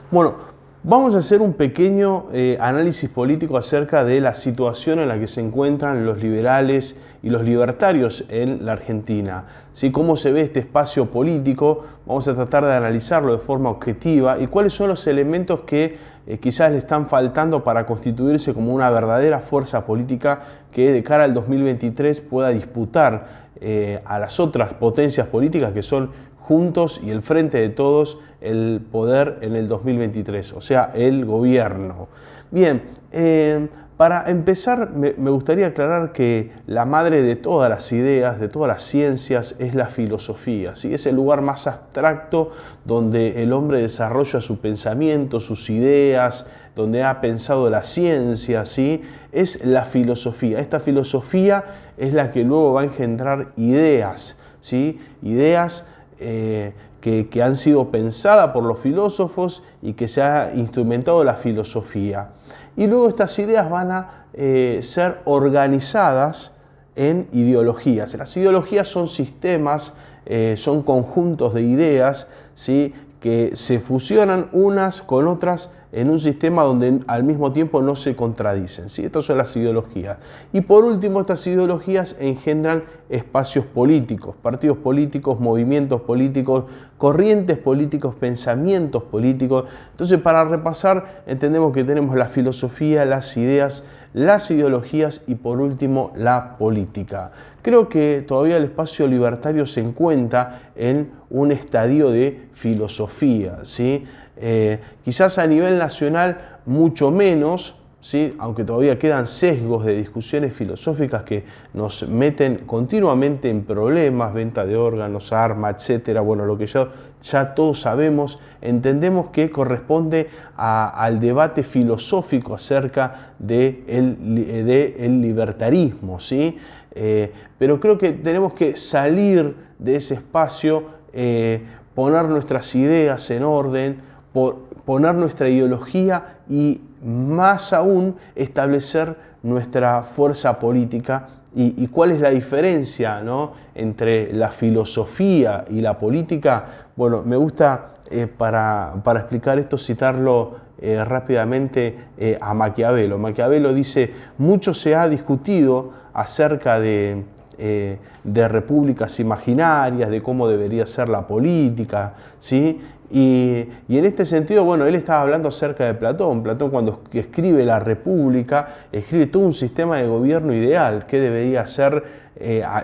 Bueno, vamos a hacer un pequeño análisis político acerca de la situación en la que se encuentran los liberales y los libertarios en la Argentina. ¿Sí? ¿Cómo se ve este espacio político? Vamos a tratar de analizarlo de forma objetiva y cuáles son los elementos que quizás le están faltando para constituirse como una verdadera fuerza política que de cara al 2023 pueda disputar a las otras potencias políticas que son Juntos y el Frente de Todos el poder en el 2023, o sea, el gobierno. Bien, para empezar me gustaría aclarar que la madre de todas las ideas, de todas las ciencias, es la filosofía, ¿sí? Es el lugar más abstracto donde el hombre desarrolla su pensamiento, sus ideas, donde ha pensado la ciencia, ¿sí? Es la filosofía. Esta filosofía es la que luego va a engendrar ideas, ¿sí? Ideas que han sido pensadas por los filósofos y que se ha instrumentado la filosofía. Y luego estas ideas van a ser organizadas en ideologías. Las ideologías son sistemas, son conjuntos de ideas, ¿sí? Que se fusionan unas con otras en un sistema donde al mismo tiempo no se contradicen, ¿sí? Estas son las ideologías. Y por último, estas ideologías engendran espacios políticos, partidos políticos, movimientos políticos, corrientes políticos, pensamientos políticos. Entonces, para repasar, entendemos que tenemos la filosofía, las ideas, las ideologías y por último la política. Creo que todavía el espacio libertario se encuentra en un estadio de filosofía, ¿sí? Quizás a nivel nacional mucho menos, ¿sí? Aunque todavía quedan sesgos de discusiones filosóficas que nos meten continuamente en problemas, venta de órganos, armas, etcétera. Bueno, lo que ya todos sabemos, entendemos que corresponde al debate filosófico acerca de el libertarismo, ¿sí? Pero creo que tenemos que salir de ese espacio, poner nuestras ideas en orden, poner nuestra ideología y más aún establecer nuestra fuerza política y cuál es la diferencia, ¿no? Entre la filosofía y la política. Bueno, me gusta para explicar esto citarlo rápidamente a Maquiavelo. Maquiavelo dice: mucho se ha discutido acerca de repúblicas imaginarias, de cómo debería ser la política, ¿sí? Y en este sentido, bueno, él estaba hablando acerca de Platón. Platón, cuando escribe La República, escribe todo un sistema de gobierno ideal, qué debería ser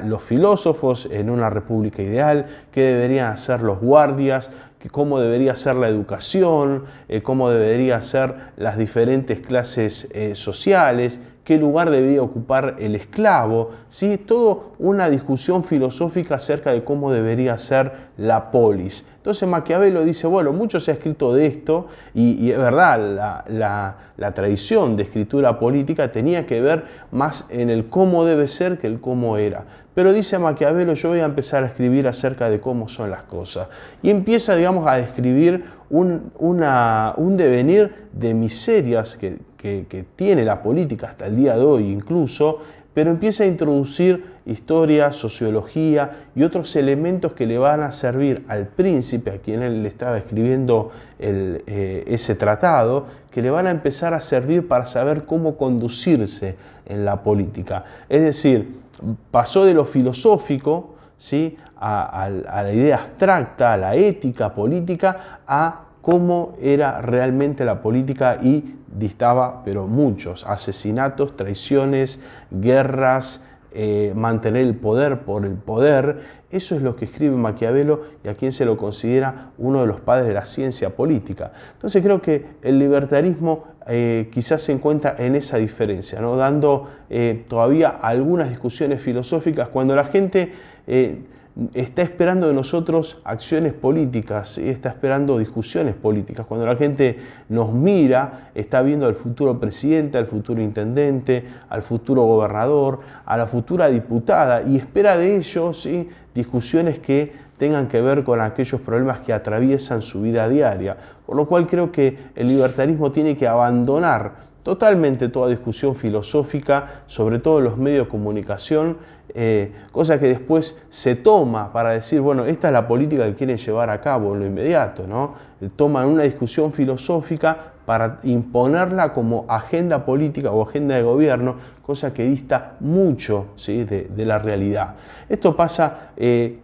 los filósofos en una república ideal, qué deberían hacer los guardias, cómo debería ser la educación, cómo deberían ser las diferentes clases sociales, qué lugar debía ocupar el esclavo, ¿sí? Todo una discusión filosófica acerca de cómo debería ser la polis. Entonces Maquiavelo dice, bueno, mucho se ha escrito de esto y es verdad, la tradición de escritura política tenía que ver más en el cómo debe ser que el cómo era. Pero dice Maquiavelo, yo voy a empezar a escribir acerca de cómo son las cosas. Y empieza, digamos, a describir un devenir de miserias que tiene la política hasta el día de hoy incluso, pero empieza a introducir historia, sociología y otros elementos que le van a servir al príncipe, a quien él le estaba escribiendo ese tratado, que le van a empezar a servir para saber cómo conducirse en la política. Es decir, pasó de lo filosófico, ¿sí? a la idea abstracta, a la ética política, a cómo era realmente la política y distaba, pero muchos asesinatos, traiciones, guerras, mantener el poder por el poder. Eso es lo que escribe Maquiavelo y a quien se lo considera uno de los padres de la ciencia política. Entonces creo que el libertarismo quizás se encuentra en esa diferencia, ¿no? Dando todavía algunas discusiones filosóficas cuando la gente está esperando de nosotros acciones políticas, está esperando discusiones políticas. Cuando la gente nos mira, está viendo al futuro presidente, al futuro intendente, al futuro gobernador, a la futura diputada y espera de ellos, ¿sí? Discusiones que tengan que ver con aquellos problemas que atraviesan su vida diaria. Por lo cual creo que el libertarismo tiene que abandonar totalmente toda discusión filosófica, sobre todo en los medios de comunicación, cosa que después se toma para decir, bueno, esta es la política que quieren llevar a cabo en lo inmediato, ¿no? Toman una discusión filosófica para imponerla como agenda política o agenda de gobierno, cosa que dista mucho, ¿sí?, de la realidad. Esto pasa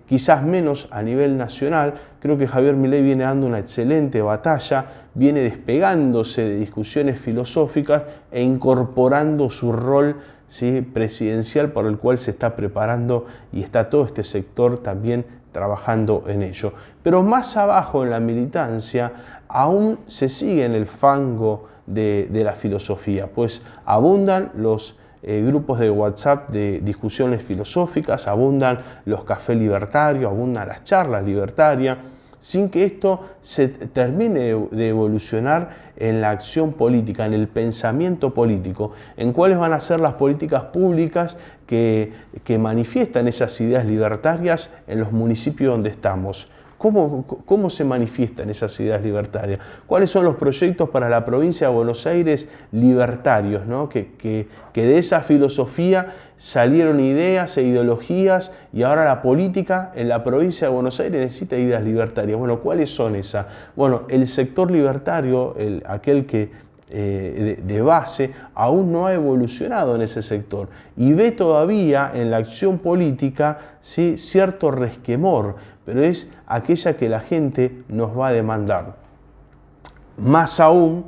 quizás menos a nivel nacional. Creo que Javier Milei viene dando una excelente batalla, viene despegándose de discusiones filosóficas e incorporando su rol, ¿sí?, presidencial, por el cual se está preparando y está todo este sector también trabajando en ello. Pero más abajo en la militancia aún se sigue en el fango de la filosofía, pues abundan los grupos de WhatsApp de discusiones filosóficas, abundan los cafés libertarios, abundan las charlas libertarias, sin que esto se termine de evolucionar en la acción política, en el pensamiento político, en cuáles van a ser las políticas públicas que manifiestan esas ideas libertarias en los municipios donde estamos. ¿Cómo se manifiestan esas ideas libertarias? ¿Cuáles son los proyectos para la provincia de Buenos Aires libertarios, ¿no? Que de esa filosofía salieron ideas e ideologías y ahora la política en la provincia de Buenos Aires necesita ideas libertarias. Bueno, ¿cuáles son esas? Bueno, el sector libertario, aquel que de base, aún no ha evolucionado en ese sector y ve todavía en la acción política, ¿sí?, cierto resquemor, pero es aquella que la gente nos va a demandar. Más aún,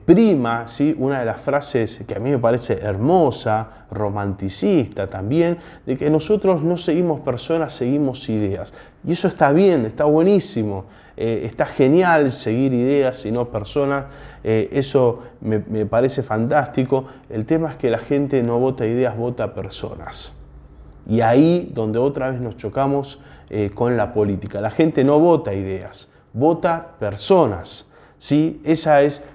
prima, ¿sí?, una de las frases que a mí me parece hermosa, romanticista también, de que nosotros no seguimos personas, seguimos ideas. Y eso está bien, está buenísimo. Está genial seguir ideas y no personas, eso me parece fantástico. El tema es que la gente no vota ideas, vota personas. Y ahí donde otra vez nos chocamos con la política. La gente no vota ideas, vota personas. ¿Sí?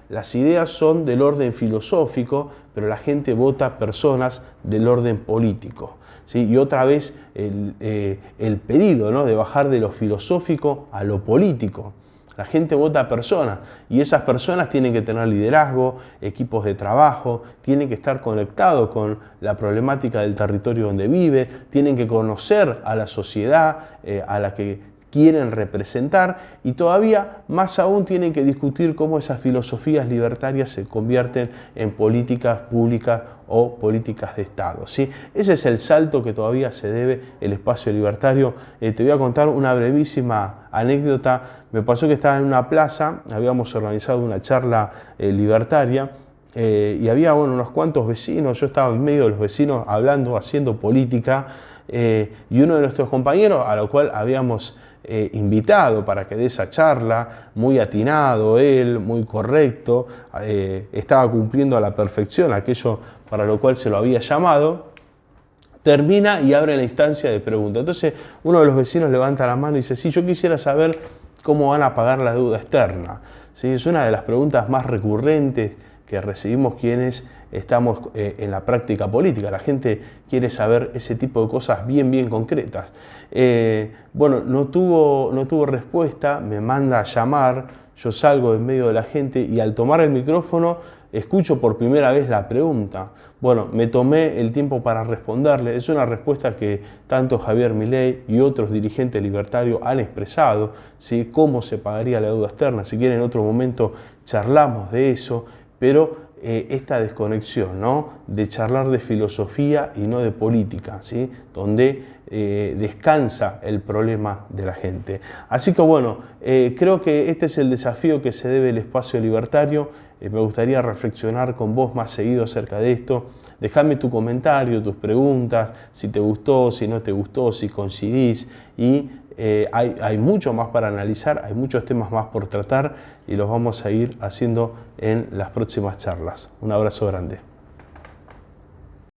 Las ideas son del orden filosófico, pero la gente vota personas del orden político. ¿Sí? Y otra vez el pedido, ¿no?, de bajar de lo filosófico a lo político. La gente vota personas y esas personas tienen que tener liderazgo, equipos de trabajo, tienen que estar conectados con la problemática del territorio donde vive, tienen que conocer a la sociedad a la que quieren representar y todavía más aún tienen que discutir cómo esas filosofías libertarias se convierten en políticas públicas o políticas de Estado, ¿sí? Ese es el salto que todavía se debe el espacio libertario. Te voy a contar una brevísima anécdota. Me pasó que estaba en una plaza, habíamos organizado una charla libertaria y había unos cuantos vecinos, yo estaba en medio de los vecinos hablando, haciendo política y uno de nuestros compañeros, a lo cual habíamos invitado para que dé esa charla, muy atinado él, muy correcto, estaba cumpliendo a la perfección aquello para lo cual se lo había llamado, termina y abre la instancia de preguntas. Entonces uno de los vecinos levanta la mano y dice, sí, yo quisiera saber cómo van a pagar la deuda externa. ¿Sí? Es una de las preguntas más recurrentes que recibimos quienes estamos en la práctica política. La gente quiere saber ese tipo de cosas bien concretas. Bueno, no tuvo respuesta, me manda a llamar, yo salgo en medio de la gente y al tomar el micrófono escucho por primera vez la pregunta. Bueno, me tomé el tiempo para responderle. Es una respuesta que tanto Javier Milei y otros dirigentes libertarios han expresado, ¿sí?, cómo se pagaría la deuda externa. Si quieren en otro momento charlamos de eso, pero esta desconexión, ¿no?, de charlar de filosofía y no de política, ¿sí?, donde descansa el problema de la gente. Así que bueno, creo que este es el desafío que se debe el espacio libertario. Me gustaría reflexionar con vos más seguido acerca de esto. Dejame tu comentario, tus preguntas, si te gustó, si no te gustó, si coincidís. Y hay mucho más para analizar, hay muchos temas más por tratar y los vamos a ir haciendo en las próximas charlas. Un abrazo grande.